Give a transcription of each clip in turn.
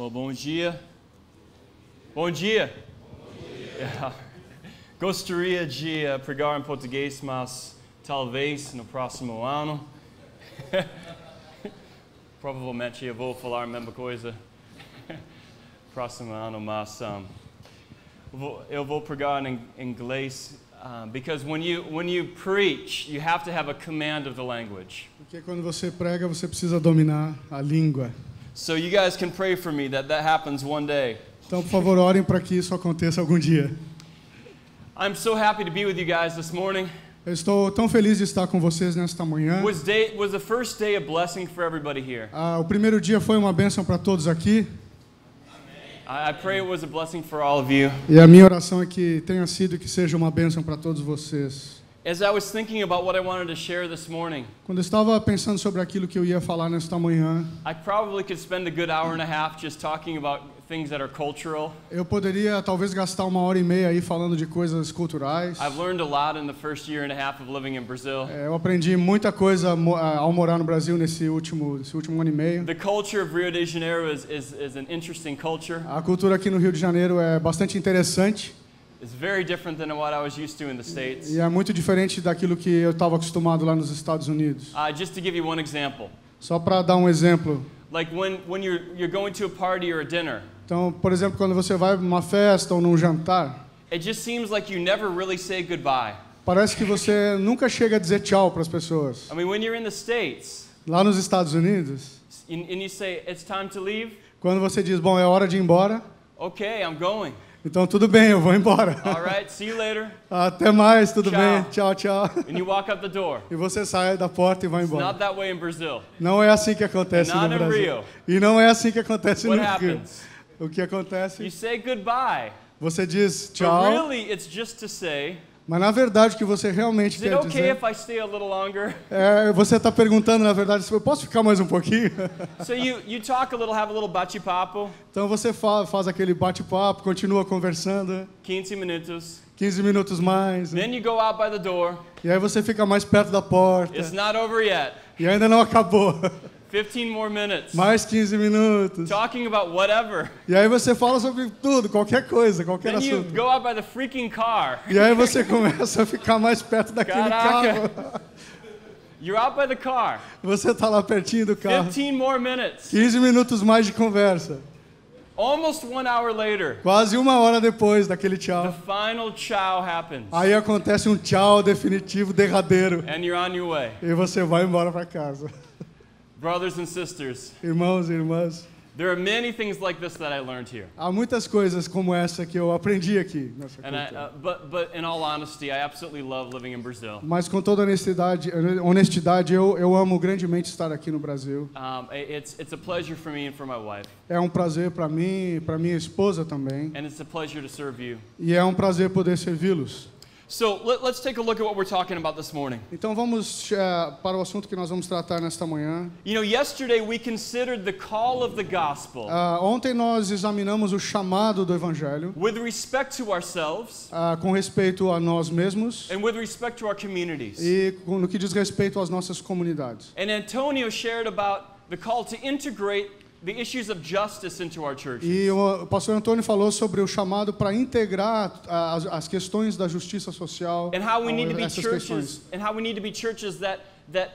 Well, bom dia. Bom dia. Gostaria de pregar em português, mas talvez no próximo ano. Provavelmente eu vou falar a mesma coisa próximo ano, mas eu vou pregar em inglês. Because when you preach, you have to have a command of the language. Porque quando você prega, você precisa dominar a língua. So you guys can pray for me that happens one day. Então, por favor, orem para que isso aconteça algum dia. I'm so happy to be with you guys this morning. Eu estou tão feliz de estar com vocês nesta manhã. Was the first day a blessing for everybody here? O primeiro dia foi uma bênção para todos aqui. I pray it was a blessing for all of you. E a minha oração é que tenha sido e que seja uma bênção para todos vocês. As I was thinking about what I wanted to share this morning, Quando eu estava pensando sobre aquilo que eu ia falar nesta manhã, I probably could spend a good hour and a half just talking about things that are cultural. eu poderia talvez gastar 1h30 aí falando de coisas culturais. I've learned a lot in the first year and a half of living in Brazil. Eu aprendi muita coisa ao morar no Brasil nesse último ano e meio. The culture of Rio de Janeiro is an interesting culture. A cultura aqui no Rio de Janeiro é bastante interessante. It's very different than what I was used to in the States. E é muito diferente daquilo que eu estava acostumado lá nos Estados Unidos. Just to give you one example. Só para dar um exemplo. Like when you're going to a party or a dinner. Então, por exemplo, quando você vai para uma festa ou num jantar, It just seems like you never really say goodbye. parece que você nunca chega a dizer tchau para as pessoas. I mean, when you're in the States, Lá nos Estados Unidos, and you say it's time to leave, quando você diz, bom, é hora de ir embora, okay, I'm going. então tudo bem, eu vou embora. All right, see you later. Até mais, tudo Tchau. bem, tchau, tchau. And you walk out the door. E você sai da porta e vai It's embora. not that way in Brazil. Não é assim que acontece And not no in Brasil. Rio. E não é assim que acontece no What Rio. happens? O que acontece? You say goodbye. Você diz But tchau, really, it's just to say, mas na verdade o que você realmente is it quer okay dizer if I stay a little longer? você está perguntando, na verdade, se eu posso ficar mais um pouquinho? So you talk a little, have a little bate-papo, Então você faz aquele bate-papo, continua conversando, 15 minutos. 15 minutos mais, Then you go out by the door. e aí você fica mais perto da porta, It's not over yet. e ainda não acabou. 15 more minutes. Mais 15 minutos. Talking about whatever. E aí você fala sobre tudo, qualquer coisa, qualquer Then you assunto. go out by the freaking car. E aí você começa a ficar mais perto daquele Caraca. carro. You're out by the car. Você está lá pertinho do carro. 15 more minutes. 15 minutos mais de conversa. Almost 1 hour later, Quase 1 hora depois daquele the tchau. final chow happens. Aí acontece um tchau definitivo, derradeiro. And you're on your way. E você vai embora para casa. Brothers and sisters, Irmãos e irmãs, there are many things like this that I learned here. há muitas coisas como essa que eu aprendi aqui nessa And cultura. but in all honesty, I absolutely love living in Brazil. Mas com toda honestidade, eu amo grandemente estar aqui no Brasil. It's a pleasure for me and for my wife. É um prazer para mim e para minha esposa também. And it's a pleasure to serve you. E é um prazer poder servi-los. So let's take a look at what we're talking about this morning. Então vamos para o assunto que nós vamos tratar nesta manhã. You know, yesterday we considered the call of the gospel Ontem nós examinamos o chamado do Evangelho with respect to ourselves com respeito a nós mesmos and with respect to our communities. e no que diz respeito às nossas comunidades. And Antonio shared about the call to integrate the issues of justice into our churches. E o pastor Antônio falou sobre o chamado para integrar as questões da justiça social And how we need to be essas churches, questões. and how we need to be churches that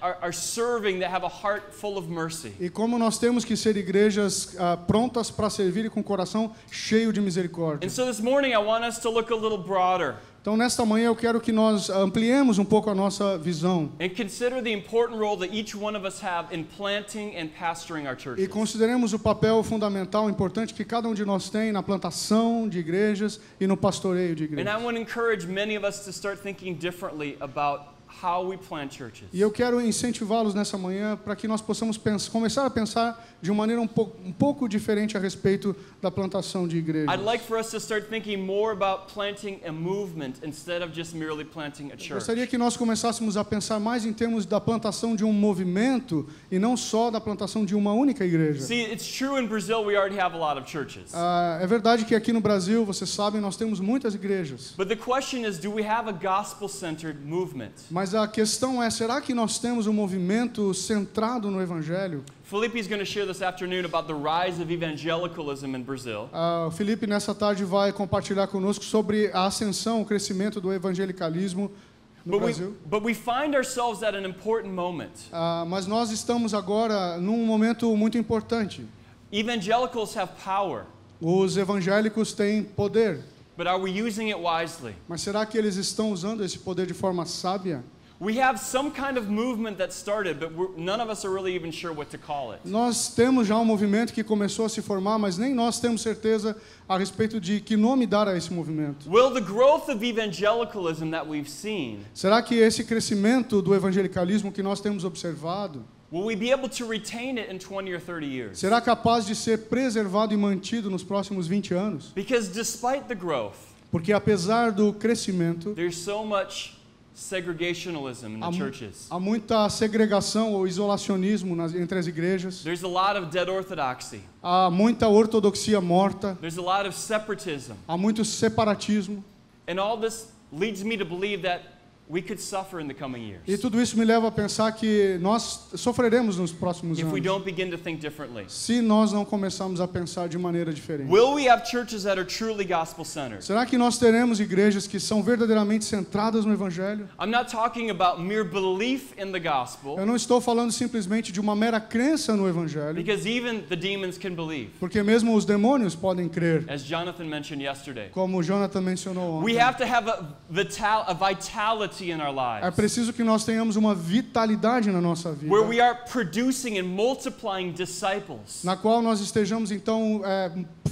are serving, that have a heart full of mercy. E como nós temos que ser igrejas prontas para servir e com o coração cheio de misericórdia. And so this morning I want us to look a little broader Então nesta manhã eu quero que nós ampliemos um pouco a nossa visão and consider the important role that each one of us have in planting and pastoring our e churches. consideremos o papel fundamental, importante que cada um de nós tem na plantação de igrejas e no pastoreio de And I igrejas. want to encourage many of us to start thinking differently about how we plant churches. E eu quero incentivá-los nessa manhã para que nós possamos começar a pensar de uma maneira um pouco diferente a respeito da plantação de igrejas. I'd like for us to start thinking more about planting a movement instead of just merely planting a church. Gostaria que nós começássemos a pensar mais em termos da plantação de um movimento e não só da plantação de uma única igreja. See, it's true in Brazil we already have a lot of churches. É verdade que aqui no Brasil, vocês sabem, nós temos muitas igrejas. But the question is, do we have a gospel-centered movement? Mas a questão é, será que nós temos um movimento centrado no Evangelho? Felipe is going to share this afternoon about the rise of evangelicalism in Brazil. O Felipe, nessa tarde, vai compartilhar conosco sobre a ascensão, o crescimento do evangelicalismo no Brasil. But we find ourselves at an important moment. Mas nós estamos agora num momento muito importante. Evangelicals have power. Os evangélicos têm poder. But are we using it wisely? Mas será que eles estão usando esse poder de forma sábia? We have some kind of movement that started, but none of us are really even sure what to call it. Nós temos já um movimento que começou a se formar, mas nem nós temos certeza a respeito de que nome dar a esse movimento. Will the growth of evangelicalism that we've seen, Será que esse crescimento do evangelicalismo que nós temos observado, will we be able to retain it in 20 or 30 years? será capaz de ser preservado e mantido nos próximos 20 anos? Because despite the growth, Porque apesar do crescimento, there's so much segregationalism in the churches. há muita segregação ou isolacionismo entre as igrejas. There's a lot of dead orthodoxy. Há muita ortodoxia morta. There's a lot of separatism. Há muito separatismo. And all this leads me to believe that we could suffer in the coming years E tudo isso me leva a pensar que nós sofreremos nos próximos if we anos don't begin to think differently. se nós não começarmos a pensar de maneira diferente. Will we have churches that are truly gospel-centered? Será que nós teremos igrejas que são verdadeiramente centradas no Evangelho? I'm not talking about mere belief in the gospel, Eu não estou falando simplesmente de uma mera crença no Evangelho, because even the demons can believe, porque mesmo os demônios podem crer, as Jonathan mentioned yesterday. como o Jonathan mencionou We ontem. have to have a vitality in our É lives, preciso que nós tenhamos uma vitalidade na nossa vida, where we are producing and multiplying disciples. na qual nós estejamos então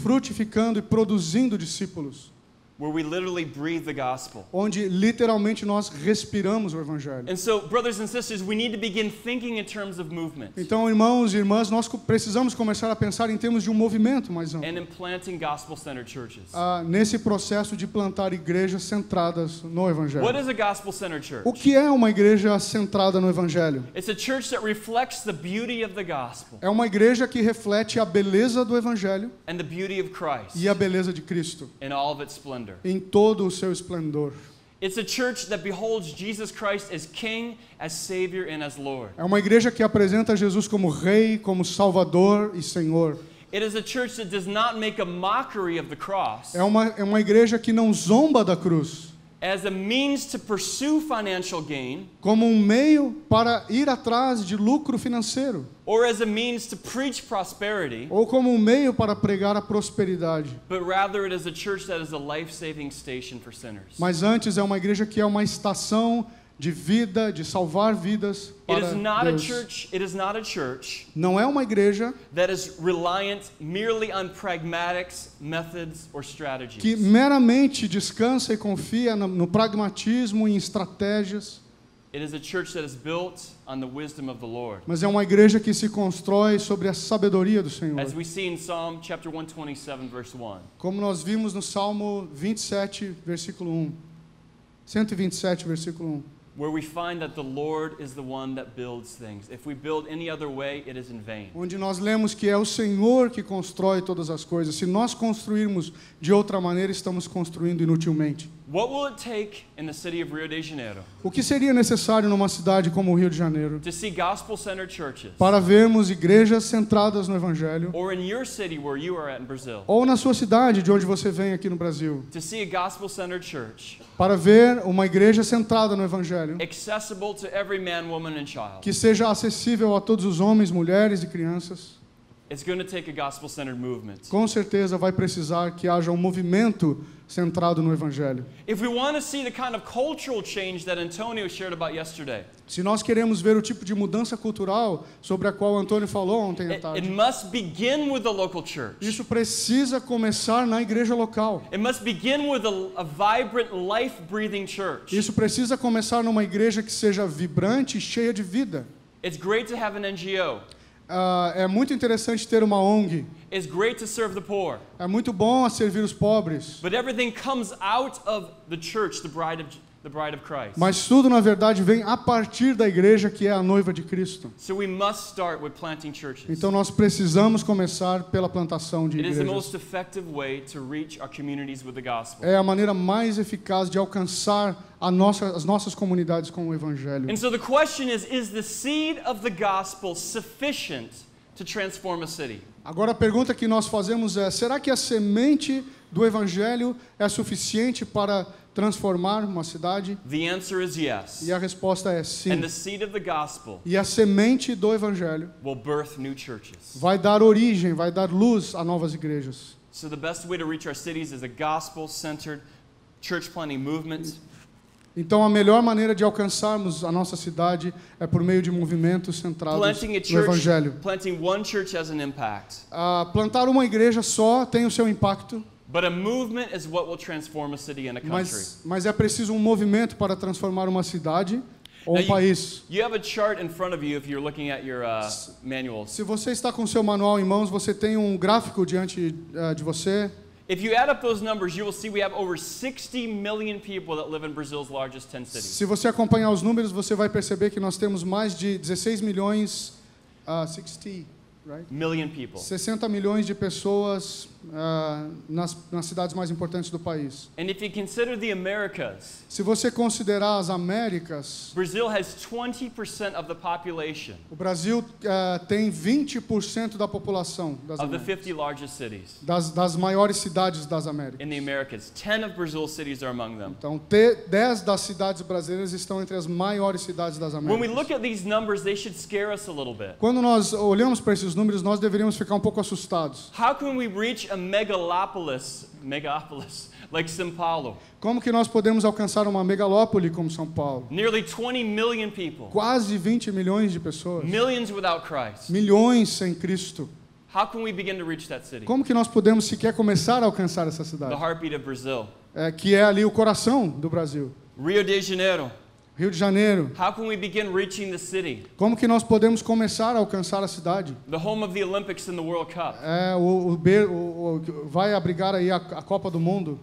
frutificando e produzindo discípulos, Where we literally breathe the gospel. onde literalmente nós respiramos o Evangelho. And so, brothers and sisters, we need to begin thinking in terms of movement Então, irmãos e irmãs, nós precisamos começar a pensar em termos de um movimento mais amplo, and in planting gospel-centered churches. nesse processo de plantar igrejas centradas no What Evangelho. is a gospel-centered church? O que é uma igreja centrada no Evangelho? It's a church that reflects the beauty of the gospel É uma igreja que reflete a beleza do Evangelho and the beauty of Christ e a beleza de Cristo in all of its splendor. em todo o seu esplendor. It's a church that beholds Jesus Christ as King, as Savior, and as Lord. É uma igreja que apresenta Jesus como Rei, como Salvador e Senhor. It is a church that does not make a mockery of the cross É uma igreja que não zomba da cruz, as a means to pursue financial gain como um meio para ir atrás de lucro financeiro, or as a means to preach prosperity, ou como um meio para pregar a prosperidade. but rather it is a church that is a life-saving station for sinners. Mas antes é uma igreja que é uma estação de vida, de salvar vidas It para is not a Deus. church, it is not a church Não é uma igreja that is reliant merely on pragmatics, methods, or strategies. que meramente descansa e confia no pragmatismo e em estratégias, It is a church that is built on the wisdom of the Lord. mas é uma igreja que se constrói sobre a sabedoria do Senhor. As we see in Psalm chapter 127 verse 1. Como nós vimos no Salmo 27, versículo 1. 127, versículo 1. Where we find that the Lord is the one that builds things. If we build any other way, it is in vain. Onde nós lemos que é o Senhor que constrói todas as coisas. Se nós construirmos de outra maneira, estamos construindo inutilmente. What will it take in the city of Rio de Janeiro O que seria necessário numa cidade como o Rio de Janeiro to see gospel-centered churches? para vermos igrejas centradas no Evangelho? Or in your city where you are at in Brazil, Ou na sua cidade, de onde você vem aqui no Brasil, to see a gospel-centered church para ver uma igreja centrada no Evangelho, accessible to every man, woman, and child? que seja acessível a todos os homens, mulheres e crianças? It's going to take a gospel-centered movement. Com certeza vai precisar que haja um movimento centrado no Evangelho. If we want to see the kind of cultural change that Antonio shared about yesterday, Se nós queremos ver o tipo de mudança cultural sobre a qual o Antônio falou ontem à it tarde, must begin with the local church. isso precisa começar na igreja local. It must begin with a vibrant, life-breathing church. Isso precisa começar numa igreja que seja vibrante e cheia de vida. It's great to have an NGO. É muito interessante ter uma ONG. It's great to serve the poor. É muito bom servir os pobres. But everything comes out of the church, the the bride of Christ. Mas tudo, na verdade, vem a partir da igreja, que é a noiva de Cristo. So we must start with planting churches. Então nós precisamos começar pela plantação de It is the igrejas. most effective way to reach our communities with the gospel. É a maneira mais eficaz de alcançar as nossas comunidades com o Evangelho. And so the question is the seed of the gospel sufficient to transform a city? Agora a pergunta que nós fazemos é: será que a semente do Evangelho é suficiente para transformar uma cidade? The answer is yes. E a resposta é sim. And the seed of the gospel E a semente do Evangelho will birth new churches. vai dar origem, vai dar luz a novas igrejas. So the best way to reach our cities is a gospel-centered church planting movement. Então a melhor maneira de alcançarmos a nossa cidade é por meio de movimentos centrados Planting a no church, Evangelho. planting one church has an impact. Plantar uma igreja só tem o seu impacto, But a movement is what will transform a city and a country. mas é preciso um movimento para transformar uma cidade ou Now um país. you have a chart in front of you if you're looking at your manuals. Se você está com o seu manual em mãos, você tem um gráfico diante de você. If you add up those numbers, you will see we have over 60 million people that live in Brazil's largest 10 cities. Se você acompanhar os números, você vai perceber que nós temos mais de 16 milhões, 60, right? Million people. 60 milhões de pessoas nas cidades mais importantes do país. And if you consider the Americas, Se você considerar as Américas, Brazil has 20% of the population o Brasil tem 20% da população das of the Américas, 50 largest cities das maiores cidades das Américas. in the Americas. 10 of Brazil's cities are among them. Então, 10 das cidades brasileiras estão entre as maiores cidades das When we Américas. look at these numbers, they should scare us a little bit. Quando nós olhamos para esses números, nós deveríamos ficar um pouco assustados. How can we reach a megalópolis like São Paulo? Como que nós podemos alcançar uma megalópole como São Paulo? Nearly 20 million people, Quase 20 milhões de pessoas. millions without Christ. Milhões sem Cristo. How can we begin to reach that city? Como que nós podemos sequer começar a alcançar essa The cidade? heartbeat of Brazil. Que é ali o coração do Brasil. Rio de Janeiro. Rio de Janeiro. How can we begin reaching the city? Como que nós podemos começar a alcançar a cidade? The home of the Olympics and the World Cup. Vai abrigar aí a Copa do Mundo.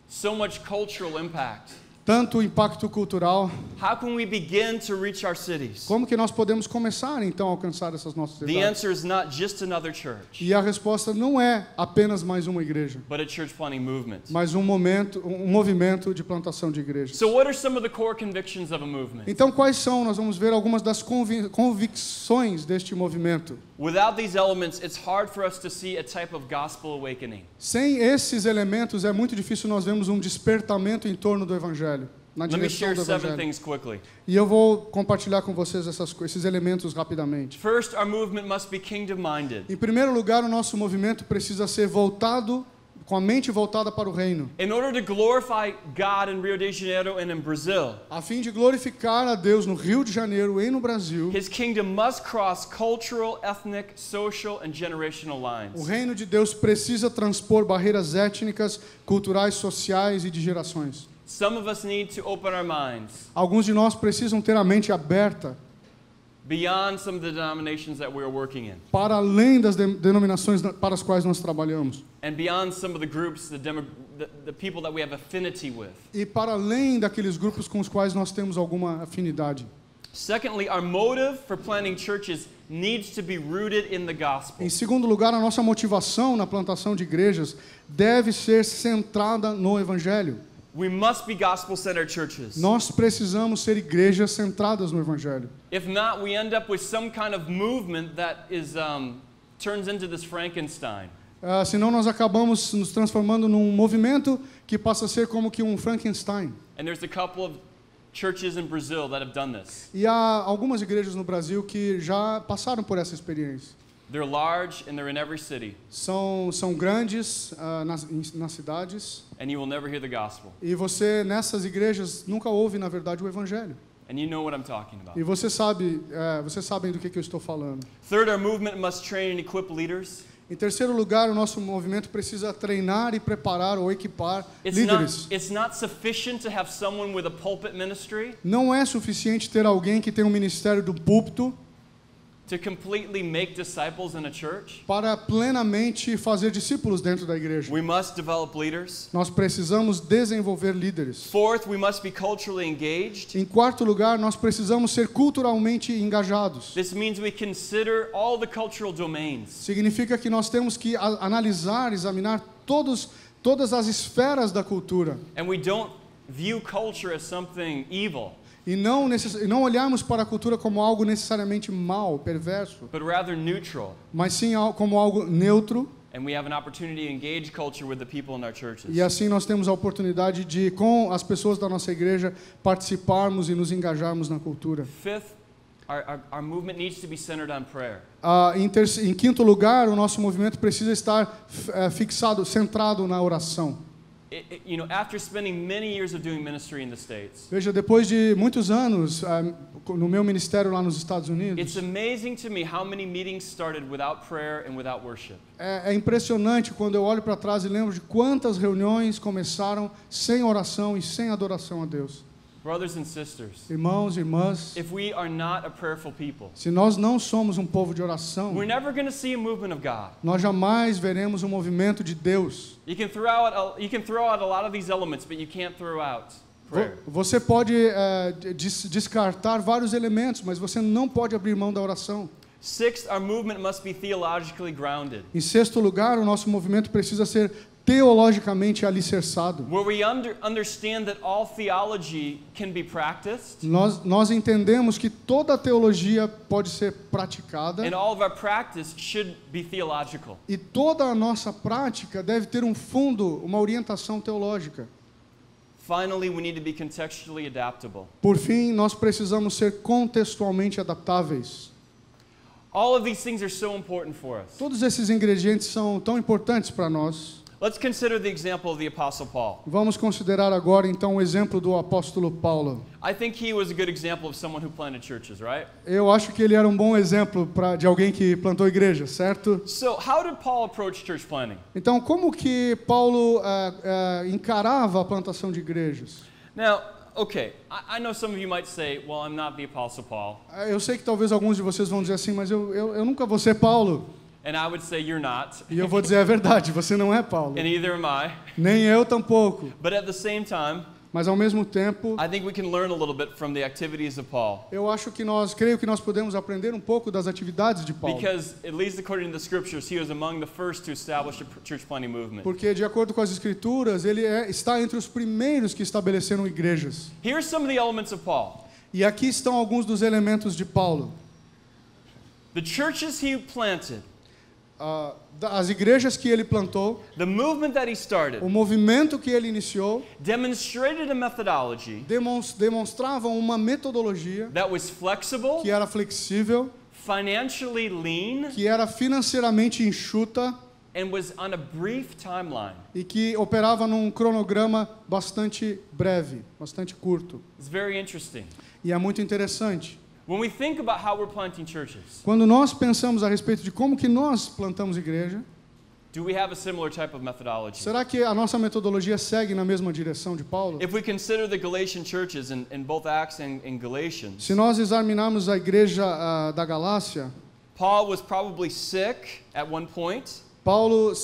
So much cultural impact. Tanto impacto cultural. How can we begin to reach our cities? Como que nós podemos começar então a alcançar essas nossas The cidades? answer is not just another church, E a resposta não é apenas mais uma igreja, but a church planting movement. mas um movimento de plantação de igrejas. So what are some of the core convictions of a movement? Então quais são? Nós vamos ver algumas das convicções deste movimento. Without these elements, it's hard for us to see a type of gospel awakening. Sem esses elementos é muito difícil nós vermos um despertamento em torno do evangelho, na Let me direção share do 7 evangelho. things quickly. E eu vou compartilhar com vocês esses elementos rapidamente. First, our movement must be kingdom-minded. Em primeiro lugar, o nosso movimento precisa ser voltado, com a mente voltada para o reino. In order to glorify God in Rio de Janeiro and in Brazil, A fim de glorificar a Deus no Rio de Janeiro e no Brasil, His kingdom must cross cultural, ethnic, social, and generational o lines. reino de Deus precisa transpor barreiras étnicas, culturais, sociais e de gerações. Some of us need to open our minds Alguns de nós precisam ter a mente aberta beyond some of the denominations that we're working in, para além das denominações para as quais nós trabalhamos and beyond some of the groups, the people that we have affinity with. e para além daqueles grupos com os quais nós temos alguma afinidade. Secondly, our motive for planting churches needs to be rooted in the gospel. Em segundo lugar, a nossa motivação na plantação de igrejas deve ser centrada no evangelho. We must be gospel-centered churches. Nós precisamos ser igrejas centradas no evangelho. If not, we end up with some kind of movement that is turns into this Frankenstein. Senão nós acabamos nos transformando num movimento que passa a ser como que um Frankenstein. And there's a couple of churches in Brazil that have done this. E há algumas igrejas no Brasil que já passaram por essa experiência. They're large and they're in every city, São grandes nas cidades and you will never hear the gospel. e você nessas igrejas nunca ouve na verdade o evangelho. And you know what I'm talking about. E vocês sabem do que eu estou falando. Third, our movement must train and equip leaders. Em terceiro lugar, o nosso movimento precisa treinar e preparar ou equipar líderes. It's not sufficient to have someone with a pulpit ministry. Não é suficiente ter alguém que tem um ministério do púlpito. to completely make disciples in a church, para plenamente fazer discípulos dentro da igreja, we must develop leaders. nós precisamos desenvolver líderes. Fourth, we must be culturally engaged. Em quarto lugar, nós precisamos ser culturalmente engajados. This means we consider all the cultural domains. Significa que nós temos que analisar, examinar todas as esferas da cultura. And we don't view culture as something evil, E não olharmos para a cultura como algo necessariamente mal, perverso, but rather neutral. mas sim como algo neutro. And we have an opportunity to engage culture with the people in our churches. E assim nós temos a oportunidade de, com as pessoas da nossa igreja, participarmos e nos engajarmos na cultura. Fifth, our movement needs to be centered on prayer. Em quinto lugar, o nosso movimento precisa estar fixado, centrado na oração. After spending many years of doing ministry in the States, Veja, depois de muitos anos no meu ministério lá nos Estados Unidos, it's amazing to me how many meetings started without prayer and without worship. é impressionante quando eu olho para trás e lembro de quantas reuniões começaram sem oração e sem adoração a Deus. Brothers and sisters, Irmãos e irmãs, if we are not a prayerful people, se nós não somos um povo de oração, we're never going to see a movement of God. nós jamais veremos um movimento de Deus. You can throw out a lot of these elements, but you can't throw out prayer. Você pode descartar vários elementos, mas você não pode abrir mão da oração. Sixth, our movement must be theologically grounded, Em sexto lugar, o nosso movimento precisa ser teologicamente alicerçado. where we understand that all theology can be practiced, Nós entendemos que toda a teologia pode ser praticada and all of our practice should be theological. e toda a nossa prática deve ter um fundo, uma orientação teológica. Finally, we need to be contextually adaptable. Por fim, nós precisamos ser contextualmente adaptáveis. All of these things are so important for us. Todos esses ingredientes são tão importantes para nós. Let's consider the example of the Apostle Paul. Vamos considerar agora então o exemplo do apóstolo Paulo. I think he was a good example of someone who planted churches, right? Eu acho que ele era um bom exemplo de alguém que plantou igreja, certo? So, how did Paul approach church planting? Então, como que Paulo encarava a plantação de igrejas? Now, okay, I know some of you might say, well, I'm not the Apostle Paul. Eu sei que talvez alguns de vocês vão dizer assim, mas eu nunca vou ser Paulo. And I would say, you're not. E eu vou dizer a verdade, você não é Paulo. And neither am I. Nem eu tampouco. But at the same time, Mas ao mesmo tempo, I think we can learn a little bit from the activities of Paul. creio que nós podemos aprender um pouco das atividades de Paulo. Because, at least according to the scriptures, he was among the first to establish a church planting movement. Porque de acordo com as escrituras, ele está entre os primeiros que estabeleceram igrejas. Here's some of the elements of Paul. E aqui estão alguns dos elementos de Paulo. The churches he planted, As igrejas que ele plantou, the movement that he started, o movimento que ele iniciou, demonstrated a methodology demonstravam uma metodologia that was flexible, que era flexível, financially lean, que era financeiramente enxuta and was on a brief timeline. e que operava num cronograma bastante breve, bastante curto. It's very interesting. E é muito interessante. When we think about how we're planting churches, Quando nós pensamos a respeito de como que nós plantamos igreja, do we have a similar type of methodology? será que a nossa metodologia segue na mesma direção de Paulo? If we consider the Galatian churches in both Acts and Galatians, Se nós examinarmos a igreja da Galácia, Paul was probably sick at one point. Paulo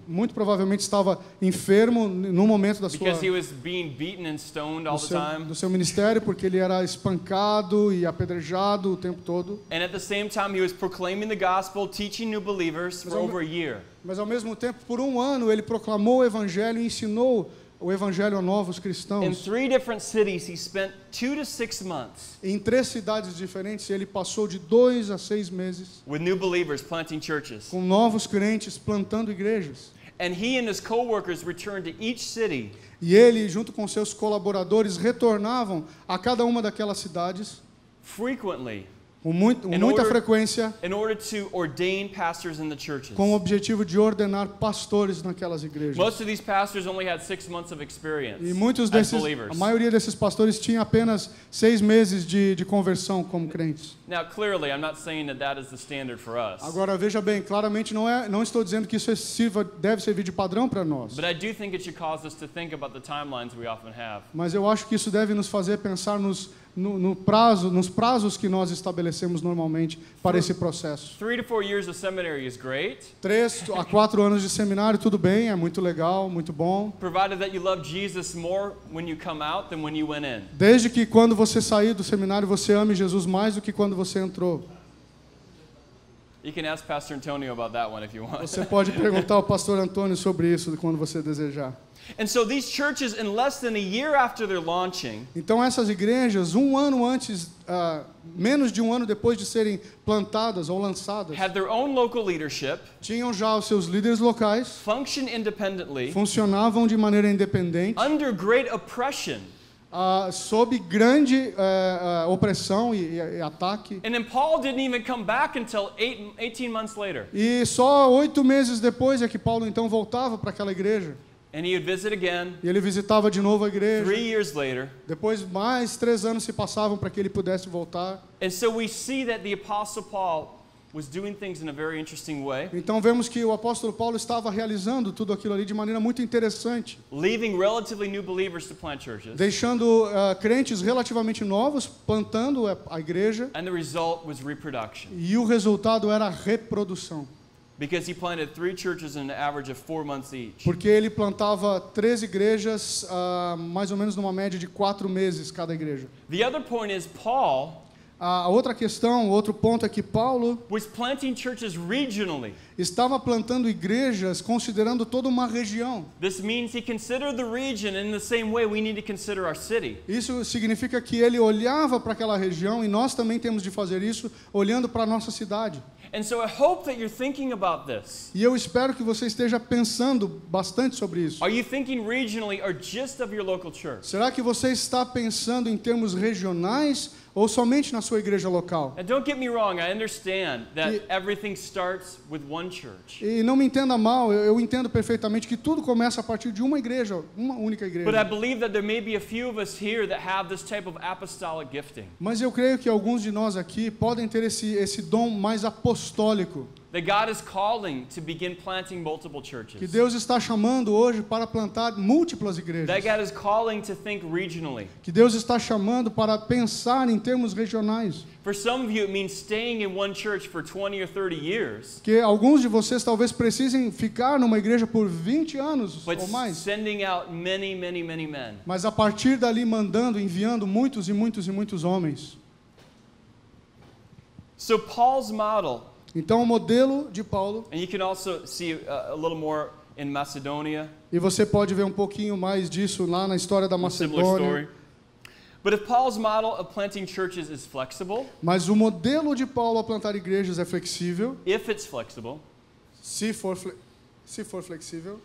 muito provavelmente estava enfermo no momento Because he was being beaten and stoned all the time. do seu ministério, porque ele era espancado e apedrejado o tempo todo. And at the same time, he was proclaiming the gospel, teaching new believers for over a year. Mas ao mesmo tempo, por um ano, ele proclamou o evangelho e ensinou o evangelho a novos In cristãos. 3 different cities, he spent 2 to 6 months Em 3 cidades diferentes, ele passou de 2 a 6 meses with new believers planting churches. com novos crentes plantando igrejas. And he and his co-workers returned to each city E ele, junto com seus colaboradores, retornavam a cada uma daquelas cidades frequently com muita frequência, in order to ordain pastors in the churches. com o objetivo de ordenar pastores naquelas igrejas. Most of these pastors only had 6 months of experience E muitos as a believers. maioria desses pastores tinha apenas 6 meses de conversão como crentes. Now, clearly, I'm not saying that is the standard for us. Agora veja bem, claramente não estou dizendo que isso deve servir de padrão para nós. But I do think it should cause us to think about the timelines we often have. Mas eu acho que isso deve nos fazer pensar nos nos prazos que nós estabelecemos normalmente para esse processo. 3 to 4 years of seminary is great, 3 a 4 anos de seminário, tudo bem, é muito legal, muito bom. provided that you love Jesus more when you come out than when you went in. Desde que quando você sair do seminário, você ame Jesus mais do que quando você entrou. You can ask Pastor Antonio about that one if you want. Você pode perguntar ao pastor Antônio sobre isso quando você desejar. And so these churches, in less than a year after their launching, Então essas igrejas, um ano antes, menos de um ano depois de serem plantadas ou lançadas, had their own local leadership, tinham já os seus líderes locais, function independently, funcionavam de maneira independente, under great oppression. sob grande opressão e ataque. And then Paul didn't even come back until 18 months later. E só 8 meses depois é que Paulo então voltava para aquela igreja. And he would visit again. E ele visitava de novo a 3 igreja. years later. Depois mais 3 anos se passavam para que ele pudesse voltar. And so we see that the Apostle Paul was doing things in a very interesting way, Então vemos que o apóstolo Paulo estava realizando tudo aquilo ali de maneira muito interessante, leaving relatively new believers to plant churches. deixando crentes relativamente novos plantando a igreja, And the result was reproduction, e o resultado era a reprodução, because he planted 3 churches in an average of 4 months each. porque ele plantava 3 igrejas mais ou menos numa média de 4 meses cada igreja. The other point is Paul A outra questão, o outro ponto é que Paulo was planting churches regionally. estava plantando igrejas considerando toda uma região. This means he considered the region in the same way we need to consider our city. Isso significa que ele olhava para aquela região, e nós também temos de fazer isso olhando para a nossa cidade. And so I hope that you're thinking about this. E eu espero que você esteja pensando bastante sobre isso. Are you thinking regionally or just of your local church? Será que você está pensando em termos regionais ou somente na sua igreja local? And don't get me wrong, I understand that everything starts with one church. E não me entenda mal, eu entendo perfeitamente que tudo começa a partir de uma igreja, uma única But I igreja. believe that there may be a few of us here that have this type of apostolic gifting. Mas eu creio que alguns de nós aqui podem ter esse dom mais apostólico, That God is calling to begin planting multiple que churches. Deus está chamando hoje para plantar múltiplas igrejas. That God is calling to think regionally. Que Deus está chamando para pensar em termos regionais. For some of you, it means staying in one church for 20 or 30 years, Que alguns de vocês talvez precisem ficar numa igreja por 20 anos but ou mais. sending out many, many, many men. Mas a partir dali mandando, enviando muitos e muitos e muitos homens. So Paul's model, Então o modelo de Paulo, and you can also see a little more in Macedonia, e você pode ver um pouquinho mais disso lá na história da a similar Macedônia. story. But if Paul's model of planting churches is flexible, Mas o modelo de Paulo a plantar igrejas é flexível, if it's flexible, se for flexível,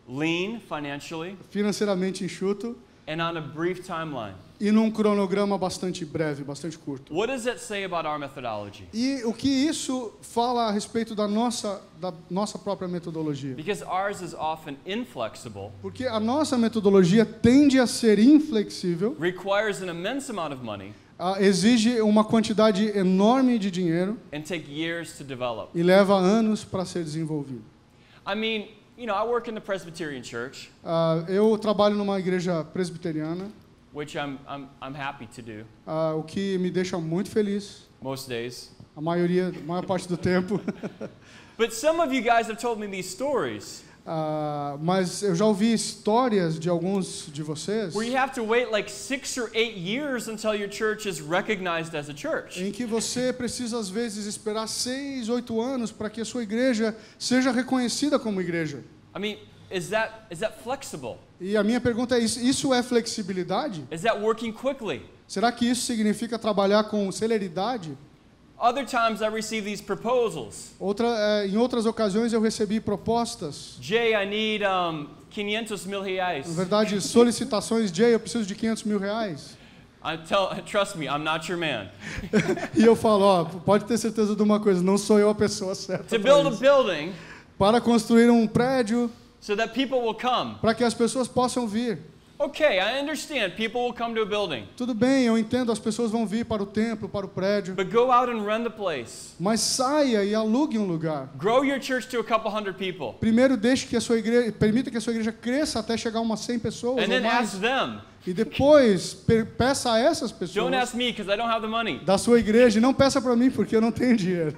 lean financially, financeiramente enxuto and on a brief timeline, e num cronograma bastante breve, bastante curto. what does that say about our methodology? E o que isso fala a respeito da nossa própria metodologia? Because ours is often inflexible, Porque a nossa metodologia tende a ser inflexível, requires an immense amount of money, exige uma quantidade enorme de dinheiro and take years to develop. e leva anos para ser desenvolvido. I mean, I work in the Presbyterian Church, Eu trabalho numa igreja presbiteriana, which I'm happy to do o que me deixa muito feliz, most days. a maior parte do tempo. But some of you guys have told me these stories Mas eu já ouvi histórias de alguns de vocês where you have to wait like 6 or 8 years until your church is recognized as a church. em que você precisa às vezes esperar 6, 8 anos para que a sua igreja seja reconhecida como igreja. I mean, is that flexible? E a minha pergunta é isso é flexibilidade? Is that working quickly? Será que isso significa trabalhar com celeridade? Other times I receive these proposals. Em outras ocasiões eu recebi propostas, Jay, I need 500 mil reais. na verdade solicitações de eu preciso de 500 mil reais. Trust me, I'm not your man. E eu falo, pode ter certeza de uma coisa, não sou eu a pessoa certa To para build a isso. building Para construir um prédio so that people will come. para que as pessoas possam vir. Okay, I understand. People will come to a building. Tudo bem, eu entendo, as pessoas vão vir para o templo, para o prédio. But go out and run the place. Mas saia e alugue um lugar. Grow your church to a couple hundred people. Primeiro deixe que a sua igreja, permita que a sua igreja cresça até chegar a umas 100 pessoas And ou then mais. ask them. E depois peça a essas Don't pessoas ask me because I don't have the money. da sua igreja e não peça para mim porque eu não tenho dinheiro.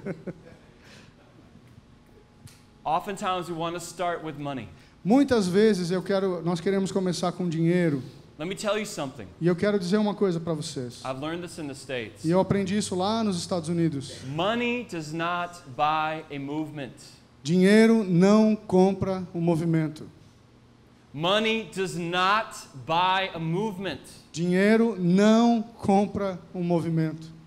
Oftentimes we want to start with money. Muitas vezes nós queremos começar com dinheiro. Let me tell you something. E eu quero dizer uma coisa para vocês. I've learned this in the States. E eu aprendi isso lá nos Estados Unidos. Money does not buy a movement. Dinheiro não compra um movimento. Money does not buy a movement. Dinheiro não compra um movimento.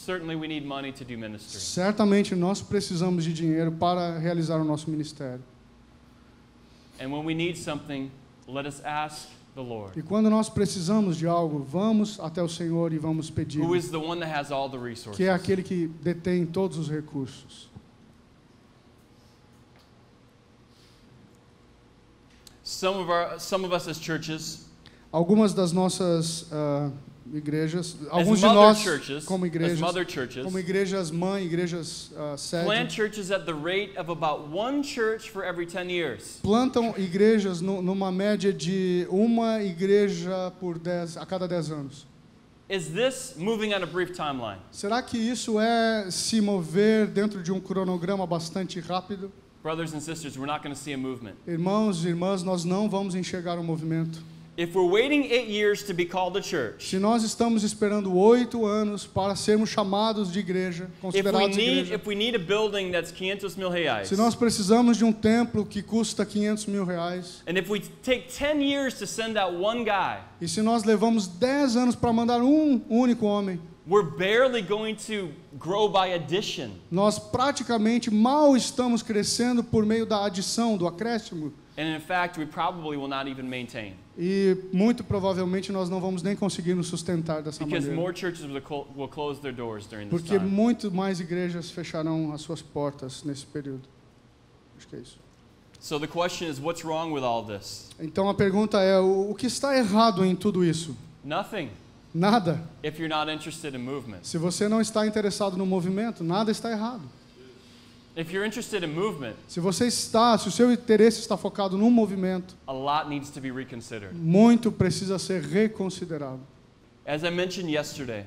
Certainly we need money to do ministry. Certamente nós precisamos de dinheiro para realizar o nosso ministério. And when we need something, let us ask the Lord. E quando nós precisamos de algo, vamos até o Senhor e vamos pedir. Who is the one that has all the resources? Que é aquele que detém todos os recursos. Some of us as churches, Algumas das nossas igrejas, as alguns de mother nós churches, como as igrejas, mother churches, como igrejas mãe, igrejas plant sede, churches at the rate of about one church for every 10 years. plantam igrejas numa média de uma igreja a cada 10 anos. Is this moving on a brief timeline? Será que isso é se mover dentro de um cronograma bastante rápido? Brothers and sisters, we're not going to see a movement. Irmãos e irmãs, nós não vamos enxergar um movimento. If we're waiting 8 years to be called a church, Se nós estamos esperando 8 anos para sermos chamados de igreja, considerados igreja, if we need a building that's 500 mil reais, se nós precisamos de um templo que custa 500 mil reais, and if we take 10 years to send out one guy, e se nós levamos 10 anos para mandar um único homem, we're barely going to grow by addition. nós praticamente mal estamos crescendo por meio da adição, do acréscimo, And in fact, we probably will not even maintain. e muito provavelmente nós não vamos nem conseguir nos sustentar dessa Because maneira. more churches will close their doors during this Porque time. muito mais igrejas fecharão as suas portas nesse período. Acho que é isso. So the question is, what's wrong with all this? Então a pergunta é, o que está errado em tudo isso? Nothing. Nada. If you're not interested in movement. Se você não está interessado no movimento, nada está errado. If you're interested in movement, Se o seu interesse está focado num movimento, a lot needs to be reconsidered. muito precisa ser reconsiderado. As I mentioned yesterday,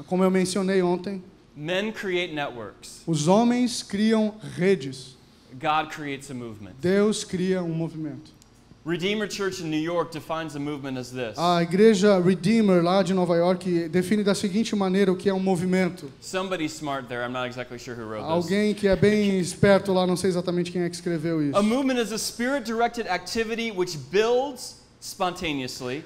Como eu mencionei ontem, men create networks. os homens criam redes. God creates a movement. Deus cria um movimento. Redeemer Church in New York defines a movement as this. A igreja Redeemer lá de Nova York define da seguinte maneira o que é um movimento. Somebody smart there, I'm not exactly sure who wrote this. Alguém que é bem esperto lá, não sei exatamente quem é que escreveu isso. A movement is a spirit-directed activity which builds spontaneously,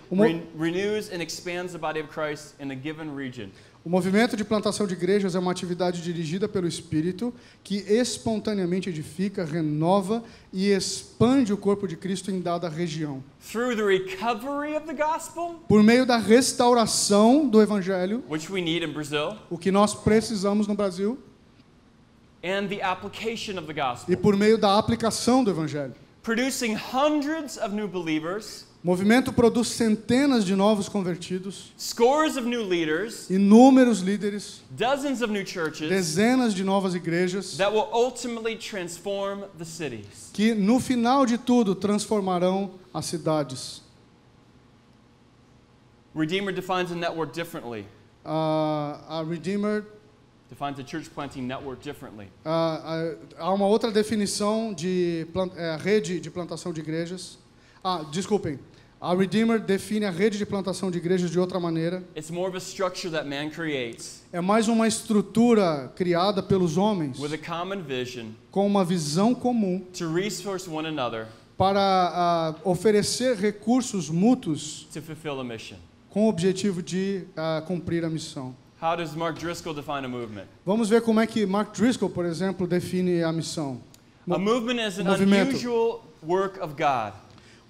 renews and expands the body of Christ in a given region. O movimento de plantação de igrejas é uma atividade dirigida pelo Espírito que espontaneamente edifica, renova e expande o corpo de Cristo em dada região. Through the recovery of the gospel, Por meio da restauração do Evangelho, which we need in Brazil, o que nós precisamos no Brasil, and the application of the gospel, e por meio da aplicação do Evangelho. producing hundreds of new believers, O movimento produz centenas de novos convertidos, scores of new leaders, inúmeros líderes, dozens of new churches dezenas de novas igrejas, that will ultimately transform the cities. que no final de tudo transformarão as cidades. Redeemer defines a network differently. A Redeemer, Defines a church planting network differently. há uma outra definição de rede de plantação de igrejas. Desculpem. A Redeemer define a rede de plantação de igrejas de outra maneira. It's more of a structure that man creates É mais uma estrutura criada pelos homens with a common vision com uma visão comum to resource one another para oferecer recursos mútuos to fulfill a mission. com o objetivo de cumprir a missão. How does Mark Driscoll define a movement? Vamos ver como é que Mark Driscoll, por exemplo, define a missão. A movement is an Movimento. unusual work of God.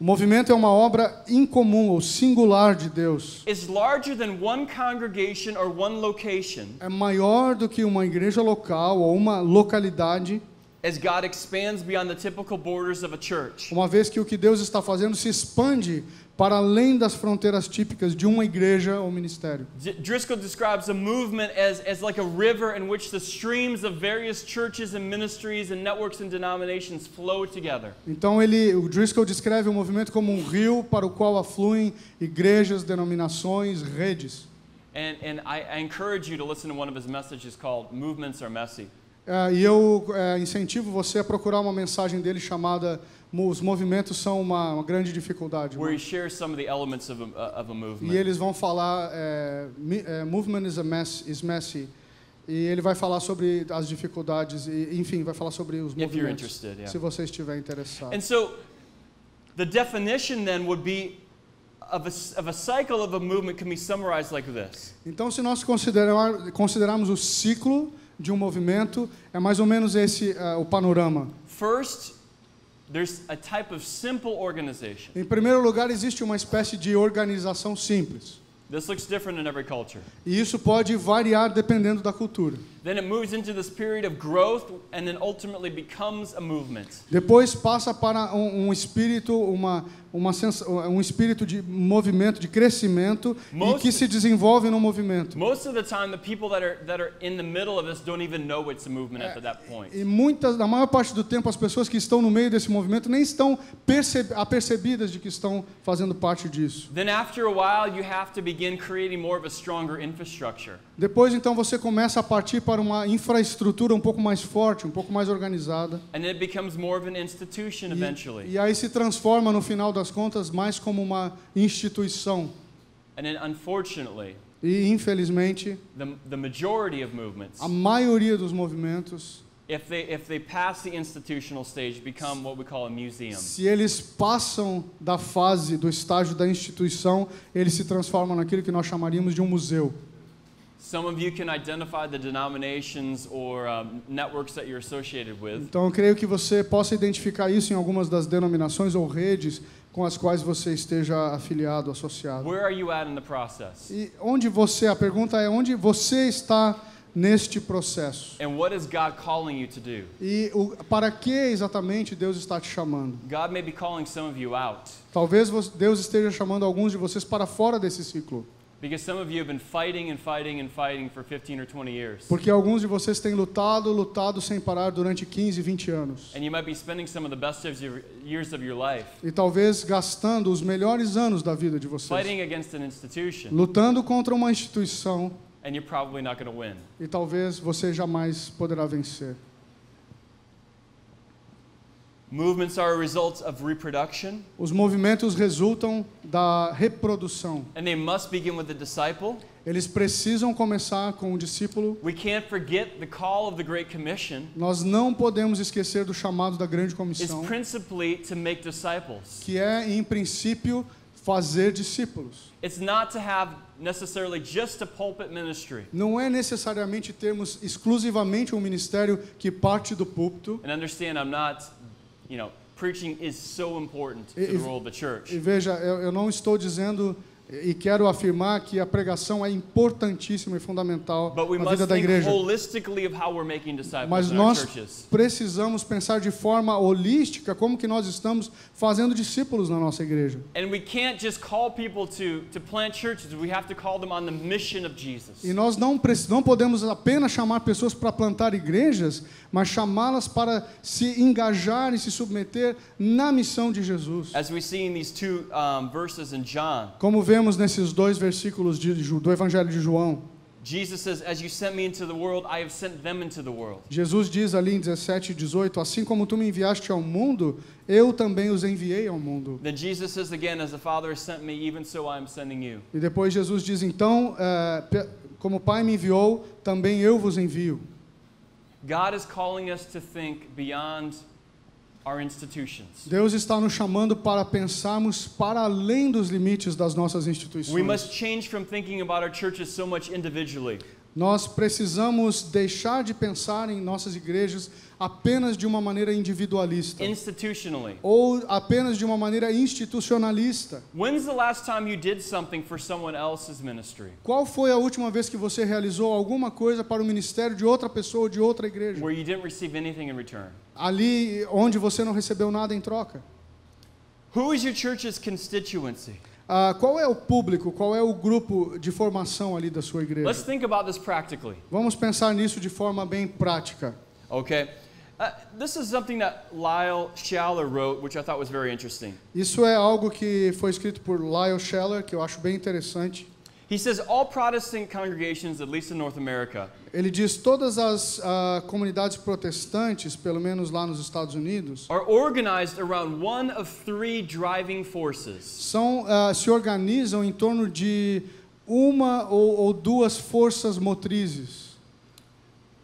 O movimento é uma obra incomum ou singular de Deus. It's larger than one congregation or one location, É maior do que uma igreja local ou uma localidade, as God expands beyond the typical borders of a church. Uma vez que o que Deus está fazendo se expande para além das fronteiras típicas de uma igreja ou ministério. Driscoll describes a movement as like a river in which the streams of various churches and ministries and networks and denominations flow together. Então o Driscoll descreve o movimento como um rio para o qual afluem igrejas, denominações, redes. And I encourage you to listen to one of his messages called Movements Are Messy. E eu incentivo você a procurar uma mensagem dele chamada Os Movimentos São uma Grande Dificuldade. Where he shares some of the elements of a movement. E eles vão falar, Movement is messy. E ele vai falar sobre as dificuldades, e, enfim, vai falar sobre os If you're movimentos, interested, yeah. se você estiver interessado. And so, the definition then would be of a cycle of a movement can be summarized like this. Então, se nós considerarmos o ciclo de um movimento, é mais ou menos esse o panorama. First, there's a type of simple organization. Em primeiro lugar, existe uma espécie de organização simples. This looks different in every culture. E isso pode variar dependendo da cultura. Then it moves into this period of growth and then ultimately becomes a movement. Depois passa para um espírito, um espírito de movimento, de crescimento, e que se desenvolve no movimento. Most of the time, the people that are in the middle of this don't even know it's a movement at that point. E na maior parte do tempo, as pessoas que estão no meio desse movimento nem estão apercebidas de que estão fazendo parte disso. Then after a while, you have to begin creating more of a stronger infrastructure. Depois, então, você começa a partir para uma infraestrutura um pouco mais forte, um pouco mais organizada. And it becomes more of an institution eventually. E aí se transforma, no final das contas, mais como uma instituição. And then unfortunately, E, infelizmente, the majority of movements, a maioria dos movimentos, if they pass the institutional stage, become what we call a museum. se eles passam da fase, do estágio da instituição, eles se transformam naquilo que nós chamaríamos de um museu. Some of you can identify the denominations or networks that you're associated with. Então, eu creio que você possa identificar isso em algumas das denominações ou redes com as quais você esteja afiliado, associado. Where are you at in the process? E a pergunta é onde você está neste processo? And what is God calling you to do? E para que exatamente Deus está te chamando? God may be calling some of you out. Talvez Deus esteja chamando alguns de vocês para fora desse ciclo. Because some of you have been fighting and fighting and fighting for 15 or 20 years. Porque alguns de vocês têm lutado sem parar durante 15, 20 anos. And you might be spending some of the best years of your life E talvez gastando os melhores anos da vida de vocês. fighting against an institution, Lutando contra uma instituição. and you're probably not going to win. E talvez você jamais poderá vencer. Movements are a result of reproduction, Os movimentos resultam da reprodução. and they must begin with the disciple. Eles precisam começar com o discípulo. We can't forget the call of the Great Commission Nós não podemos esquecer do chamado da Grande is Comissão, principally to make disciples. que é, em princípio, fazer discípulos. It's not to have necessarily just a pulpit ministry. Não é necessariamente termos exclusivamente um ministério que parte do púlpito. And understand, I'm not, preaching is so important to the role of the church. E veja, eu não estou dizendo e quero afirmar que a pregação é importantíssima e fundamental But we na must vida da think igreja. holistically of how we're making disciples Mas in our nós churches. precisamos pensar de forma holística como que nós estamos fazendo discípulos na nossa igreja. And we can't just call people to plant churches. We have to call them on the mission of Jesus. E nós não podemos apenas chamar pessoas para plantar igrejas, mas chamá-las para se engajar e se submeter na missão de Jesus. As we see in these two verses in John, Como vemos nesses dois versículos do Evangelho de João, Jesus says, "As you sent me into the world, I have sent them into the world." Jesus diz ali em 17 e 18, assim como tu me enviaste ao mundo, eu também os enviei ao mundo. Then Jesus says again, "As the Father has sent me, even so I am sending you." E depois Jesus diz, então, como o Pai me enviou, também eu vos envio. God is calling us to think beyond our institutions. Deus está nos chamando para pensarmos para além dos limites das nossas We instituições. must change from thinking about our churches so much individually. Nós precisamos deixar de pensar em nossas igrejas apenas de uma maneira individualista institutionally. ou apenas de uma maneira institucionalista. When's the last time you did something for someone else's ministry? Qual foi a última vez que você realizou alguma coisa para o ministério de outra pessoa ou de outra igreja? Where you didn't receive anything in return? Ali onde você não recebeu nada em troca. Who is your church's constituency? Qual é o público, qual é o grupo de formação ali da sua igreja? Let's think about this practically. Vamos pensar nisso de forma bem prática. Okay. This is something that Lyle Schaller wrote, which I thought was very interesting. Isso é algo que foi escrito por Lyle Schaller, que eu acho bem interessante. He says all Protestant congregations, at least in North America, Ele diz todas as comunidades protestantes, pelo menos lá nos Estados Unidos, are organized around one of three driving forces. se organizam em torno de uma ou duas forças motrizes.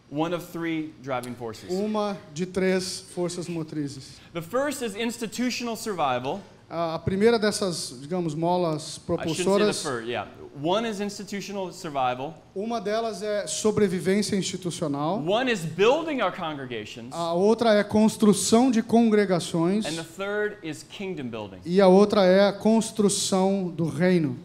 One of three driving forces. Uma de três forças motrizes. The first is institutional survival. A primeira dessas, digamos, molas I shouldn't say the propulsoras, first, yeah. One is institutional survival. uma delas é sobrevivência institucional, One is building our congregations. a outra é construção de congregações And the third is kingdom building. e a outra é a construção do reino.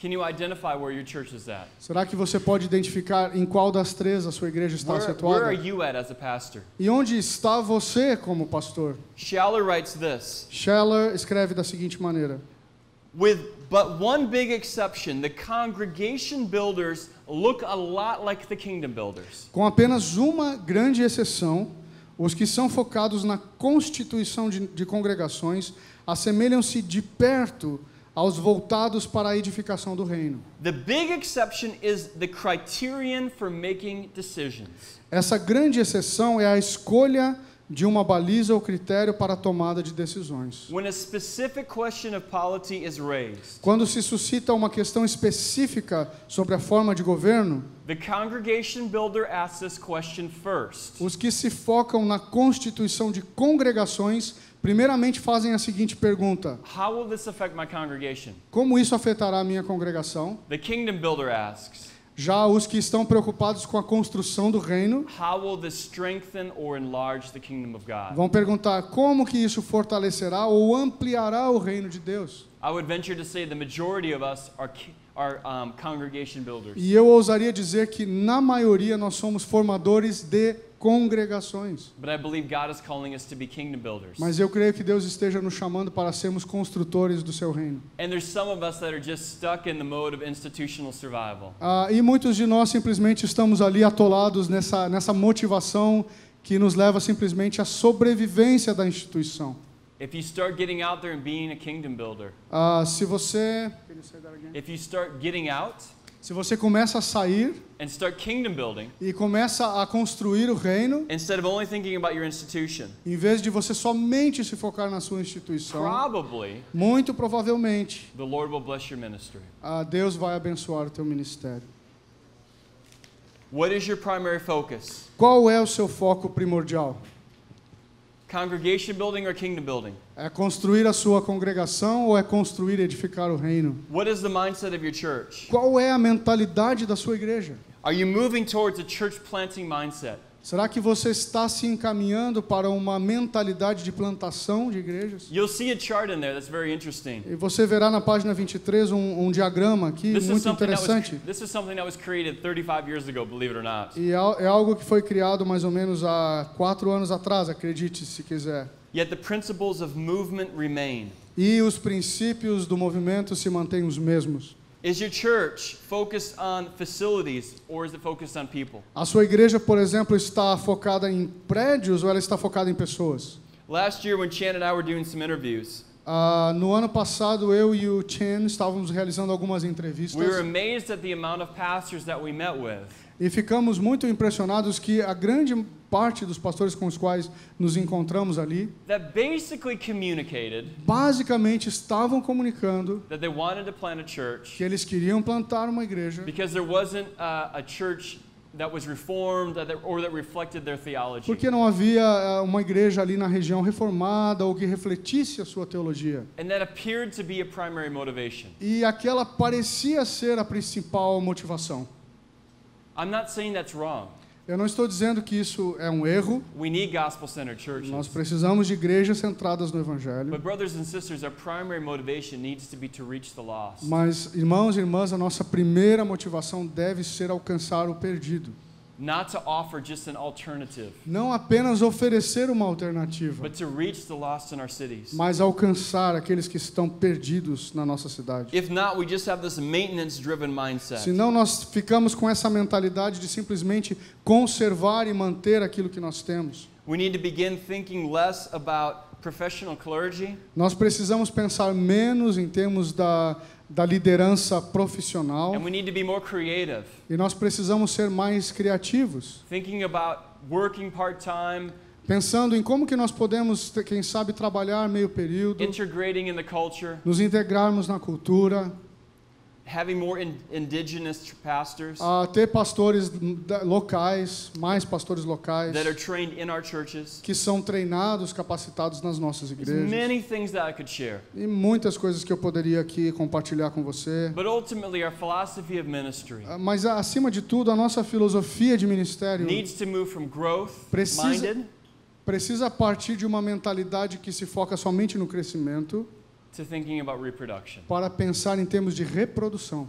Can you identify where your church is at? Será que você pode identificar em qual das três a sua igreja está Where are situada? you at as a pastor? E onde está você como pastor? Schaller writes this. Scheller escreve da seguinte maneira: With but one big exception, the congregation builders look a lot like the kingdom builders. com apenas uma grande exceção, os que são focados na constituição de congregações assemelham-se de perto aos voltados para a edificação do reino. The big exception is the criterion for making decisions. Essa grande exceção é a escolha de uma baliza ou critério para a tomada de decisões. When a specific question of polity is raised, Quando se suscita uma questão específica sobre a forma de governo, the congregation builder asks this question first. os que se focam na constituição de congregações primeiramente fazem a seguinte pergunta: How will this affect my congregation? como isso afetará a minha congregação? The kingdom builder asks, Já os que estão preocupados com a construção do reino how will this strengthen or enlarge the kingdom of God? vão perguntar como que isso fortalecerá ou ampliará o reino de Deus. I would venture to say the majority of us are congregation builders. E eu ousaria dizer que na maioria nós somos formadores de congregações. But I believe God is calling us to be kingdom builders. Mas eu creio que Deus esteja nos chamando para sermos construtores do seu reino. And there's some of us that are just stuck in the mode of institutional survival. E muitos de nós simplesmente estamos ali atolados nessa motivação que nos leva simplesmente à sobrevivência da instituição. If you start getting out there and being a kingdom builder, Se você if you start getting out começa a sair and start kingdom building, e começa a construir o reino, instead of only thinking about your institution, em vez de você somente se focar na sua instituição, probably muito provavelmente the Lord will bless your ministry. Deus vai abençoar o teu ministério. What is your primary focus? Qual é o seu foco primordial? Congregation building or kingdom building? É construir a sua congregação ou é construir e edificar o reino? What is the mindset of your church? Qual é a mentalidade da sua igreja? Are you moving towards a church planting mindset? Será que você está se encaminhando para uma mentalidade de plantação de igrejas? You'll see a chart in there that's very interesting. E você verá na página 23 um diagrama aqui muito interessante. This is something that was created 35 years ago, believe it or not. E é algo que foi criado mais ou menos há 4 anos atrás, acredite se quiser. Yet the principles of movement remain. E os princípios do movimento se mantêm os mesmos. Is your church focused on facilities or is it focused on people? A sua igreja, por exemplo, está focada em prédios ou ela está focada em pessoas? Last year when Chan and I were doing some interviews, No ano passado, eu e o Chen estávamos realizando algumas entrevistas. we were amazed at the amount of pastors that we met with. E ficamos muito impressionados que a grande parte dos pastores com os quais nos encontramos ali, That basically communicated basicamente estavam comunicando that they wanted to plant a church que eles queriam plantar uma igreja because there wasn't a church that was reformed or that reflected their theology. porque não havia uma igreja ali na região reformada ou que refletisse a sua teologia. And that appeared to be a primary motivation. E aquela parecia ser a principal motivação. I'm not saying that's wrong. Eu não estou dizendo que isso é um erro. We need gospel-centered churches. Nós precisamos de igrejas centradas no Evangelho. But brothers and sisters, our primary motivation needs to be to reach the lost. Mas, irmãos e irmãs, a nossa primeira motivação deve ser alcançar o perdido. Not to offer just an alternative, Não apenas oferecer uma alternativa, but to reach the lost in our cities. mas alcançar aqueles que estão perdidos na nossa cidade. If not, we just have this maintenance-driven mindset. Senão nós ficamos com essa mentalidade de simplesmente conservar e manter aquilo que nós temos. We need to begin thinking less about professional clergy Nós precisamos pensar menos em termos da liderança profissional and we need to be more creative, e nós precisamos ser mais criativos, thinking about working part-time, pensando em como que nós podemos, quem sabe, trabalhar meio período, integrating in the culture, nos integrarmos na cultura, having more indigenous pastors a ter pastores locais, mais pastores locais, that are trained in our churches. que são treinados, capacitados nas nossas There's igrejas. many things that I could share. E muitas coisas que eu poderia aqui compartilhar com você. But ultimately, our philosophy of ministry Mas, acima de tudo, a nossa filosofia de ministério needs to move from Precisa- growth-minded precisa partir de uma mentalidade que se foca somente no crescimento to thinking about reproduction. para pensar em termos de reprodução.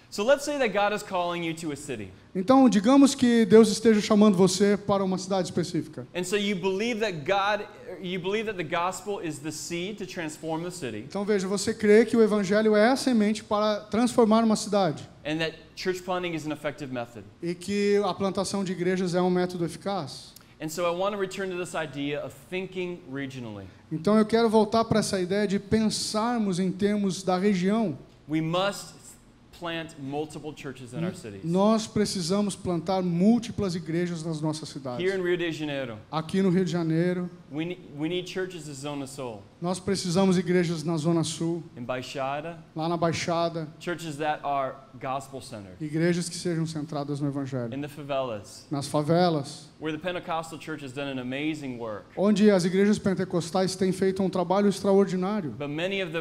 So let's say that God is calling you to a city. Então, digamos que Deus esteja chamando você para uma cidade específica. And so you believe that the gospel is the seed to transform the city, Então, veja, você crê que o evangelho é a semente para transformar uma cidade and that church planting is an effective method. e que a plantação de igrejas é um método eficaz. And so I want to return to this idea of thinking regionally. Então, eu quero voltar para essa ideia de pensarmos em termos da região. We must plant multiple churches in our cities. Nós precisamos plantar múltiplas igrejas nas nossas cidades. Here in Rio de Janeiro, Aqui no Rio de Janeiro, we need churches in Zona Sul. nós precisamos de igrejas na Zona Sul, In Baixada, lá na Baixada, churches that are gospel-centered. igrejas que sejam centradas no Evangelho. In the favelas, Nas favelas, where the Pentecostal church has done an amazing work. onde as igrejas pentecostais têm feito um trabalho extraordinário, But many of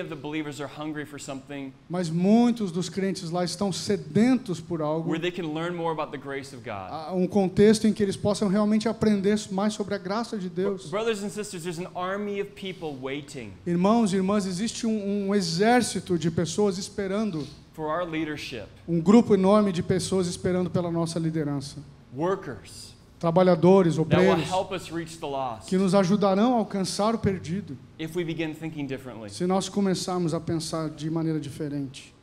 the believers are hungry for something mas muitos dos crentes lá estão sedentos por algo, where they can learn more about the grace of God. um contexto em que eles possam realmente aprender mais sobre a graça de Deus. Brothers and sisters, there's an army of people waiting Irmãos e irmãs, existe um exército de pessoas esperando, for our leadership, um grupo enorme de pessoas esperando pela nossa liderança. workers Trabalhadores, that will obreiros, help us reach the lost que nos ajudarão a alcançar o perdido, if we begin thinking differently. se nós começarmos a pensar de maneira diferente.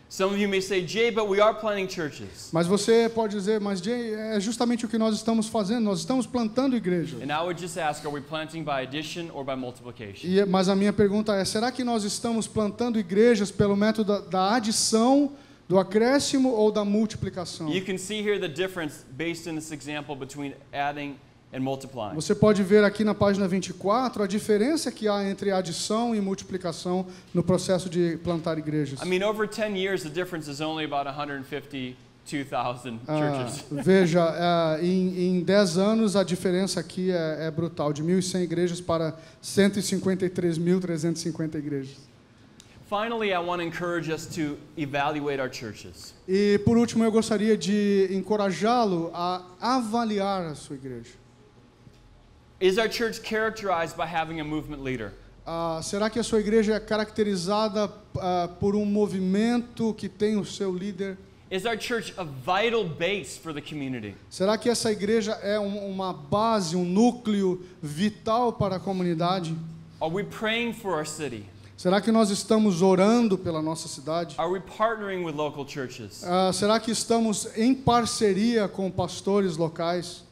Some of you may say, Jay, but we are planting churches. Mas você pode dizer, mas Jay, é justamente o que nós estamos fazendo, nós estamos plantando igrejas. And I would just ask, are we planting by addition or by multiplication? Mas a minha pergunta é, será que nós estamos plantando igrejas pelo método da adição, do acréscimo ou da multiplicação? You can see here the difference based in this example between adding and multiplying. Você pode ver aqui na página 24 a diferença que há entre adição e multiplicação no processo de plantar igrejas. I mean, over 10 years, the difference is only about 152,000 churches. Veja, em 10 anos a diferença aqui é brutal, de 1.100 igrejas para 153.350 igrejas. Finally, I want to encourage us to evaluate our churches. E por último, eu gostaria de encorajá-lo a avaliar a sua igreja. Is our church characterized by having a movement leader? Será que a sua igreja é caracterizada por um movimento que tem o seu líder? Is our church a vital base for the community? Será que essa igreja é uma base, um núcleo vital para a comunidade? Are we praying for our city? Será que nós estamos orando pela nossa cidade? Are we partnering with local churches? Será que estamos em parceria com pastores locais?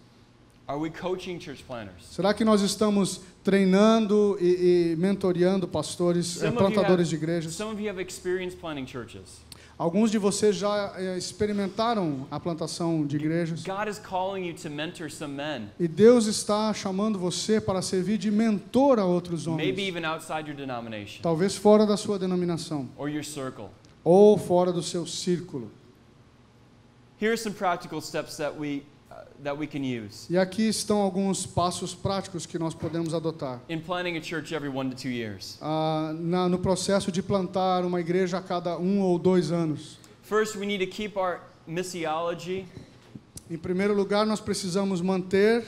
Are we coaching church planners? Será que nós estamos treinando e mentoreando pastores, plantadores de igrejas? Some of you have experience planting churches. Alguns de vocês já experimentaram a plantação de igrejas. God is calling you to mentor some men, E Deus está chamando você para servir de mentor a outros maybe homens. even outside your denomination Talvez fora da sua denominação or your circle. ou fora do seu círculo. Here are some practical steps that we can use E aqui estão alguns passos práticos que nós podemos adotar in planting a church every 1 to 2 years. no processo de plantar uma igreja a cada 1 ou 2 anos. First, we need to keep missiology Em primeiro lugar, nós precisamos manter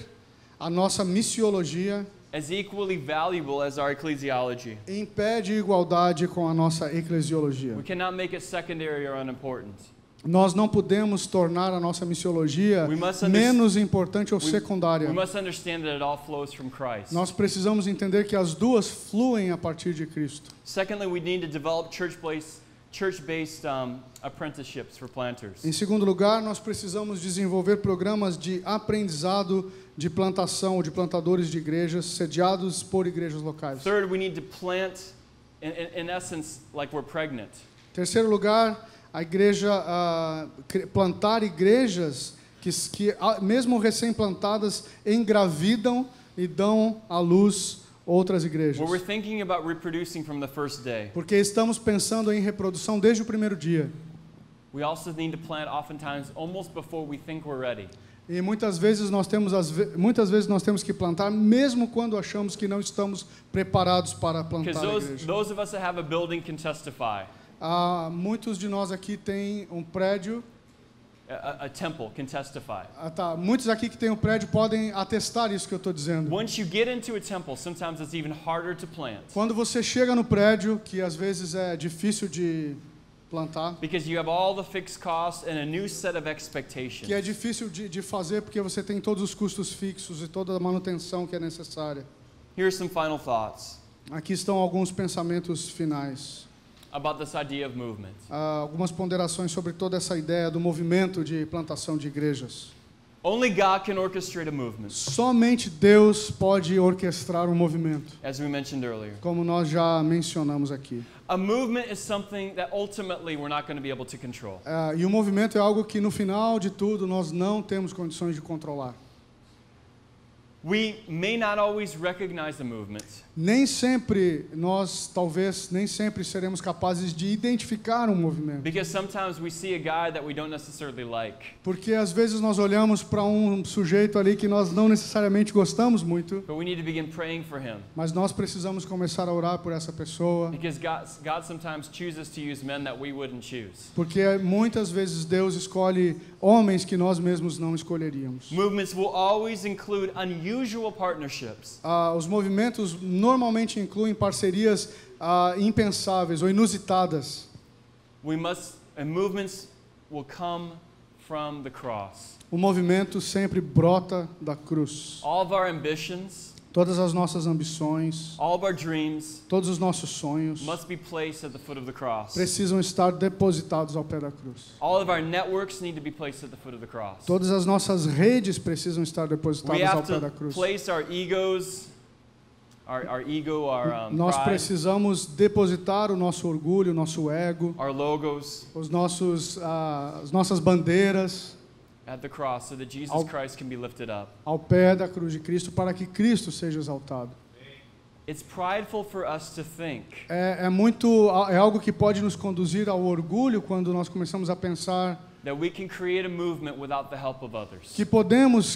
a nossa missiologia as equally valuable as our ecclesiology. em pé de igualdade com a nossa eclesiologia. We cannot make it secondary or unimportant. Nós não podemos tornar a nossa missiologia We must menos importante ou We secundária. must understand that it all flows from Christ. Nós precisamos entender que as duas fluem a partir de Cristo. Secondly, we need to develop church-based apprenticeships for planters. Em segundo lugar, nós precisamos desenvolver programas de aprendizado de plantação ou de plantadores de igrejas sediados por igrejas locais. Third, we need to plant, in essence, like we're pregnant. Terceiro lugar, a igreja plantar igrejas que mesmo recém-plantadas engravidam e dão à luz outras igrejas. Where we're thinking about reproducing from the first day. Porque estamos pensando em reprodução desde o primeiro dia. We also need to plant oftentimes almost before we think we're ready. E muitas vezes nós temos que plantar mesmo quando achamos que não estamos preparados para plantar Because a igreja. those of us that have a building can testify. Muitos de nós aqui têm um prédio. A temple can testify. Muitos aqui que têm um prédio podem atestar isso que eu estou dizendo. Once you get into a temple, sometimes it's even harder to plant. Quando você chega no prédio, que às vezes é difícil de plantar, Because you have all the fixed costs and a new set of expectations. que é difícil de fazer porque você tem todos os custos fixos e toda a manutenção que é necessária. Here are some final thoughts Aqui estão alguns pensamentos finais. about this idea of movement. Algumas ponderações sobre toda essa ideia do movimento de plantação de igrejas. Only God can orchestrate a movement, Somente Deus pode orquestrar um movimento, as we mentioned earlier. como nós já mencionamos aqui. A movement is something that ultimately we're not going to be able to control. E o movimento é algo que no final de tudo nós não temos condições de controlar. We may not always recognize the movement, Nem sempre seremos capazes de identificar um movimento. because sometimes we see a guy that we don't necessarily like. Porque às vezes nós olhamos para um sujeito ali que nós não necessariamente gostamos muito, But we need to begin praying for him, mas nós precisamos começar a orar por essa pessoa, because God sometimes chooses to use men that we wouldn't choose. porque muitas vezes Deus escolhe homens que nós mesmos não escolheríamos. Movements will always include unusual partnerships. Os movimentos normalmente incluem parcerias impensáveis ou inusitadas. And movements will come from the cross. O movimento sempre brota da cruz. All of our ambitions, Todas as nossas ambições, all of our dreams todos os nossos sonhos must be placed at the foot of the cross. precisam estar depositados ao pé da cruz. All of our networks need to be placed at the foot of the cross. Todas as nossas redes precisam estar We depositadas ao have pé da to cruz. place our egos, Nós pride, precisamos depositar o nosso orgulho, o nosso ego, our logos as nossas bandeiras at the cross so that Jesus Ao- Christ can be lifted up. ao pé da cruz de Cristo para que Cristo seja exaltado. It's prideful for us to think É algo que pode nos conduzir ao orgulho quando nós começamos a pensar that we can create a movement without the help of others.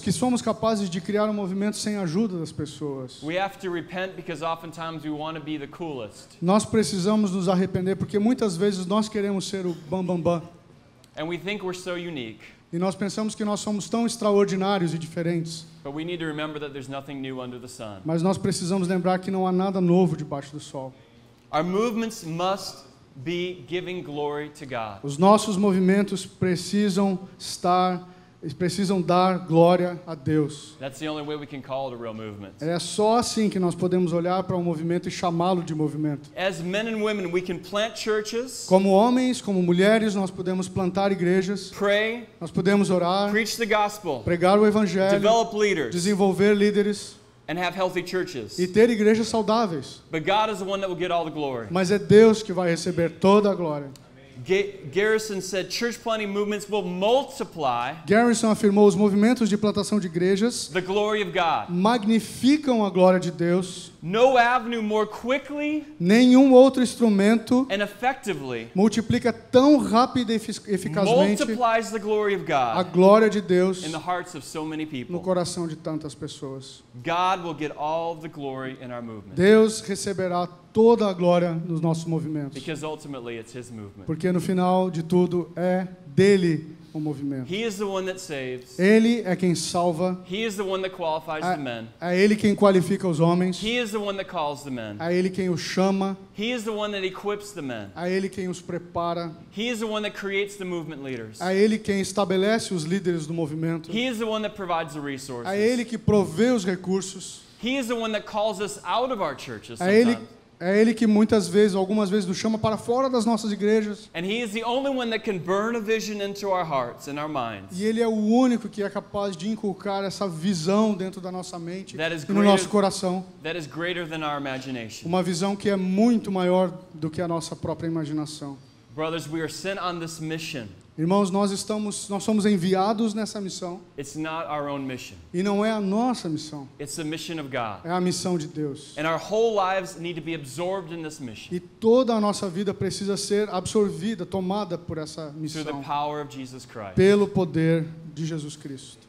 que somos capazes de criar um movimento sem a ajuda das pessoas. We have to repent because oftentimes we want to be the coolest. Nós precisamos nos arrepender porque muitas vezes nós queremos ser o bam. And we think we're so unique. E nós pensamos que nós somos tão extraordinários e diferentes. But we need to remember that there's nothing new under the sun. Mas nós precisamos lembrar que não há nada novo debaixo do sol. Our movements must be giving glory to God. Os nossos movimentos precisam dar glória a Deus. That's the only way we can call it a real movement. É só assim que nós podemos olhar para um movimento e chamá-lo de movimento. As men and women, we can plant churches, Como homens, como mulheres, nós podemos plantar igrejas, pray, nós podemos orar, preach the gospel, pregar o evangelho, develop leaders, desenvolver líderes and have healthy churches. e ter igrejas saudáveis. But God is the one that will get all the glory. Mas é Deus que vai receber toda a glória. Garrison said church planting movements will multiply Garrison afirmou: os movimentos de plantação de igrejas the glory of God. magnificam a glória de Deus. No avenue more quickly Nenhum outro instrumento and effectively multiplica tão rápido e eficazmente multiplies the glory of a God glória de Deus in the hearts of so many no people. coração de tantas pessoas. God will get all of the glory in our movement Deus receberá toda a glória nos nossos movimentos, because ultimately it's His movement. porque no final de tudo é dele o movimento. He is the one that saves. Ele é quem salva, He is the one that qualifies the men. é Ele quem qualifica os homens, He is the one that calls the men. é Ele quem os chama, He is the one that equips the men. é Ele quem os prepara, He is the one that creates the movement leaders. é Ele quem estabelece os líderes do movimento, He is the one that provides the resources. é Ele que provê os recursos, He is the one that calls us out of our churches é Ele, sometimes. é Ele que muitas vezes, algumas vezes, nos chama para fora das nossas igrejas. And He is the only one that can burn a vision into our hearts and our minds. E Ele é o único que é capaz de inculcar essa visão dentro da nossa mente That is e no nosso coração. That is greater than our imagination. Uma visão que é muito maior do que a nossa própria imaginação. Brothers, we are sent on this mission. Irmãos, nós somos enviados nessa missão. It's not our own mission. E não é a nossa missão, It's the mission of God. é a missão de Deus. And our whole lives need to be absorbed in this mission E toda a nossa vida precisa ser absorvida, tomada por essa through missão, the power of Jesus Christ. pelo poder de Jesus Cristo.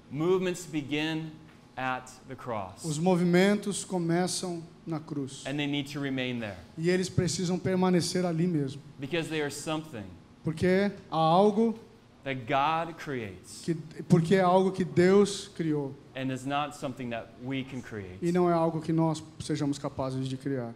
Movements begin at the cross, Os movimentos começam na cruz. and they need to remain there E eles precisam permanecer ali mesmo. because they are something Porque há algo that God creates porque é algo que Deus criou. and is not something that we can create. E não é algo que nós sejamos capazes de criar.